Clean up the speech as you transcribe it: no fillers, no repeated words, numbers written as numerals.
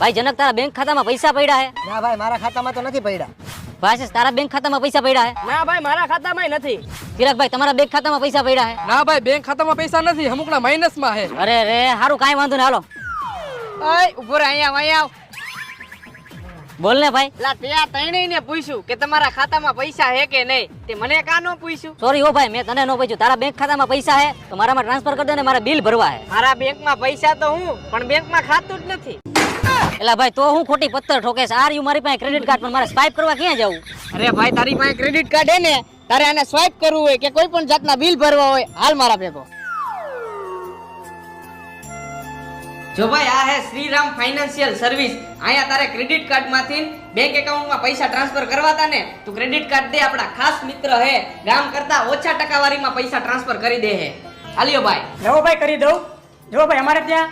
ભાઈ જનક તારા બેંક ખાતામાં પૈસા પડ્યા હે? ના ભાઈ મારા ખાતામાં તો નથી પડ્યા. ભાઈ તારા બેંક ખાતામાં પૈસા પડ્યા હે? ના ભાઈ મારા ખાતામાં નથી. ચિરાગભાઈ તમારા બેંક ખાતામાં પૈસા પડ્યા હે? ના ભાઈ બેંક ખાતામાં પૈસા નથી, અમુકના માઇનસમાં હે. અરે રે હારું કાંઈ વાંધો નહીં, હાલો ઓય ઉભો રહે, અહીંયા આવ. બોલ ને ભાઈ. લા ત્યાં ત્રણેયને પૂછ્યું કે તમારા ખાતામાં પૈસા હે કે નહીં, તે મને કાં ન પૂછ્યું? સોરી હો ભાઈ, મેં તને ન પૂછ્યું. તારા બેંક ખાતામાં પૈસા હે તો મારામાં ટ્રાન્સફર કરી દે ને, મારે બિલ ભરવા હે. મારા બેંકમાં પૈસા તો હું, પણ બેંકમાં ખાતું જ નથી. એલા ભાઈ તો હું ખોટી પત્તર ઠોકે છે. આર યુ મારી પાસે ક્રેડિટ કાર્ડ, પણ મારે સ્વાઇપ કરવા ક્યાં જવું? અરે ભાઈ તારી પાસે ક્રેડિટ કાર્ડ હે ને, તારે આને સ્વાઇપ કરવું હોય કે કોઈ પણ જાતના બિલ ભરવા હોય, હાલ મારા ભેગો. જો ભાઈ આ હે શ્રીરામ ફાઇનાન્શિયલ સર્વિસ. અહીંયા તારે ક્રેડિટ કાર્ડ માંથી બેંક એકાઉન્ટમાં પૈસા ટ્રાન્સફર કરવાતા ને, તું ક્રેડિટ કાર્ડ દે, આપણા ખાસ મિત્ર હે, ગામ કરતા ઓછા ટકાવારીમાં પૈસા ટ્રાન્સફર કરી દે હે. હાલ્યો ભાઈ. જો ભાઈ કરી દઉં. જો ભાઈ અમારે ત્યાં